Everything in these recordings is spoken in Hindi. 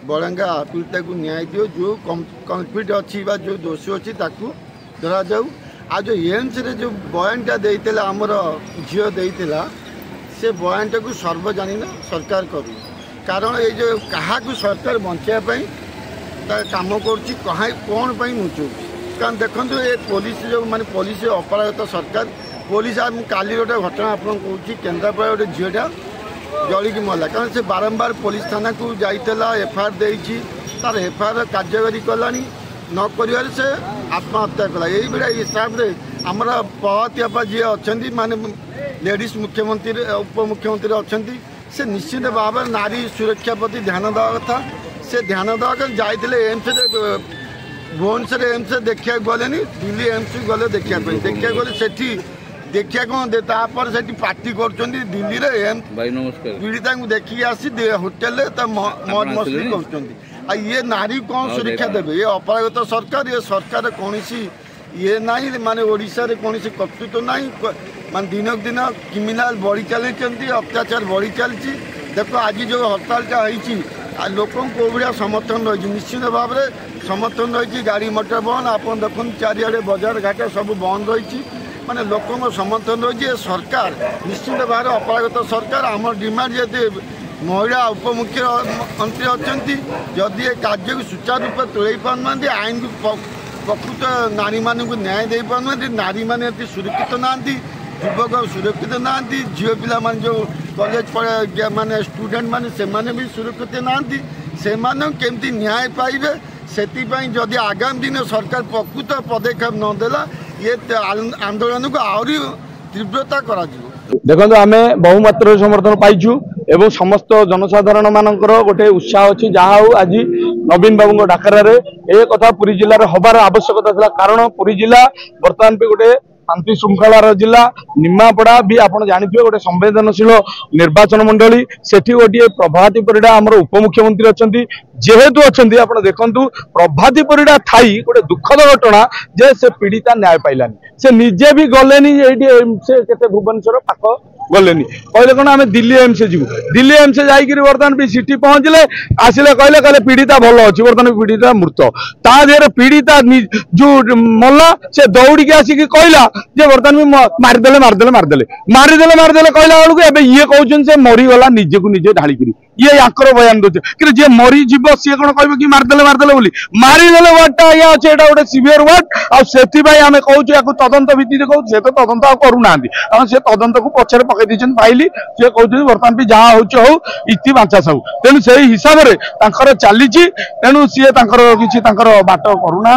बड़ंगा पीड़िता को न्याय दियो जो कन्फ्लिक्ट अच्छी जो दोषी अच्छी धरा जाऊ आ जो एम्स रे जो बयानटा देइतेला हमर झियो देइतेला से बयानटा को सर्वजनीन सरकार करू कारण ये जो क्या सरकार बचाई काम कर कौन मुचु कारण देखो ये पुलिस जो माने पुलिस अपराध सरकार पुलिस काली गोटे घटना आप केन्द्रापड़ा गोटे झीटा जलिकी मरला कारण से बारंबार पुलिस थाना को जाइला एफआईआर देती तार एफआईआर कार्यकारी कलानी न कर से आत्महत्या कला यही बेड़ा हिसाब से आमर पवाती आपा जी अच्छा माने लेडीज मुख्यमंत्री उपमुख्यमंत्री अच्छा से निश्चित भाव नारी सुरक्षा प्रति ध्यान देवा कथा से ध्यान देवा जाते एम्स भुवनेश्वर एम्स देखा गले दिल्ली एम्स गले देखा गले से देखिया कौन देपर से पार्टी कर दिल्ली एम्स पीड़िता को देखिए आसी होटेल मौज मस्ती कर ये नारी कौन सुरक्षा देवे ये अपरागत सरकार ये सरकार कौन ये ना माने ओडिशा रे कौन कर्तृत्व ना मान दिनक दिन क्रिमिनाल बढ़ी चलती अत्याचार बढ़ी चलती देखो आज जो हड़तालटा होती लोक को भाया समर्थन रही निश्चित भाव में समर्थन रही गाड़ी मोटर बंद आप देखो चारिड़े बजार घाट सब बंद रही माने लोक समर्थन रही सरकार निश्चित भाव में अपरागत सरकार आम डिमांड जदि महिला उपमुख्यमंत्री अच्छा जदि ये कार्य को सुचारू रूप तुले पाना आईन को प्रकृत नारी मान को न्याय दे पाना नारी मैंने सुरक्षित ना युवक सुरक्षित ना झील पिला जो कॉलेज माने स्टूडेंट माने से माने भी सुरक्षित ना से केमती न्याय पाइबे से जदि आगामी दिन सरकार प्रकृत पदक्षेप नदेला ये आंदोलन को आहरी तीव्रता करा देखो आम बहुमात्र समर्थन पाइचु एवं समस्त जनसाधारण मानकर गोटे उत्साह अच्छी जहाँ हूँ आज नवीन बाबू डाकरा ए कथा पुरी जिले हबार आवश्यकता था कारण पुरी जिला बर्तमान भी गोटे शांति श्रृंखलार जिला निमापड़ा भी आप जानते गोटे संवेदनशील निर्वाचन मंडली सेठी गोटे प्रभाती परिडा आमर उपमुख्यमंत्री अच्छा जेहेतु अच्छा आप देखु प्रभाती परिडा थाई गोटे दुखद घटना जे से पीड़िता न्याय पाइलानी से निजे भी गलेनी से भुवनेश्वर पाख गलेनी कहले कौन आम दिल्ली एम्स जीव दिल्ली एम्स जाकर बर्तमान भी सिटी पहुंचले आसिले कहले पीड़िता भल अच्छी बर्तमान पीड़िता मृत ता देहरे पीड़िता जो मल्ला से दौड़ी के आसिक कहला जे बर्तमान भी मारिदेले कहला बेलू ये कहते से मरीगला निजे को निजे ढालिकी ये आकर बयान दे कि जे मरी जीव सी कौन कह कि मारिदेले बोली मारिदेले वार्डटा या अच्छे गोटे सिवियर वार्ड आम कहूँ तदंत भित्ति कहूँ से तो तदंत करूना कारण से तदंत को पछरे पकई दी फाइल सी कहते बर्तमान भी जहाँ हो इति बांचा सब तेणु से हिसाब से चली तेणु सी किसी बाट करूना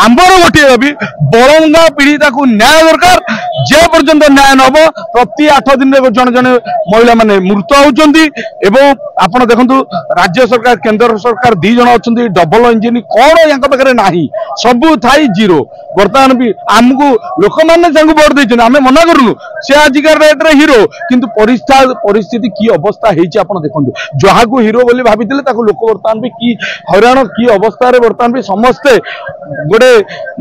आंबर गोटे भी बड़ंगा पीड़िता को न्याय दरकार जे पर्यंत न्याय नब प्रति 8 दिन जन जन महिला माने मृत होती आप देखु राज्य सरकार केंद्र सरकार दी जन अच्छा डबल इंजिन कौन या पाखे ना सबू थाई जीरो बर्तमान भी आमको लोक मैंने भोट देते आम मना करूँ सी आजिकार रेट्रे हिरो किंतु परिस्थिति की अवस्था आप देखो जहाँ को हिरो बोली भाभी लोक बर्तमान भी कि हैरान की अवस्था बर्तमान भी समस्ते गोटे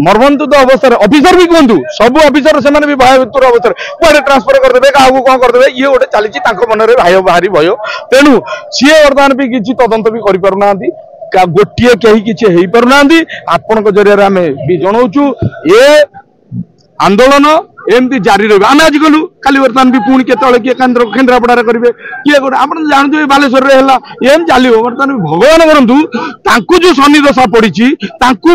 मर्मन्तुद अवस्था ऑफिसर भी कहतु सब ऑफिसर से भी भयभीतर अवस्था कड़े ट्रांसफर करदे क्या कौन करदे ये गोटे चली मन में भारी भय तेणु सी बर्तमान भी किसी तदंत भी करना गोटे कहीं किसी हो पारना आपण जरिए आम भी जनाऊँ ये आंदोलन एमती जारी रही आम आज गलु खाली बर्तमान भी पुणी के किए केन्द्रापड़ा करेंगे किए गोटे आप जानते बालेश्वर एम चलो बर्तमान भगवान करूँ जो शनि दशा पड़ी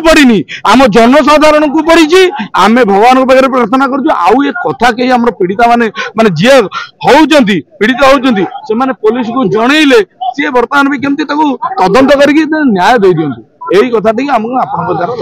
पड़ी आम जनसाधारण को पड़ी आम भगवान पाखे प्रार्थना करूँ ये कथा कहीं आम पीड़िता माने जी होती पीड़िता होती से पुलिस को जनइले सी बर्तमान भी केमती तदंत करके न्याय दे दिंतु यही कथा आमको आप द्वारा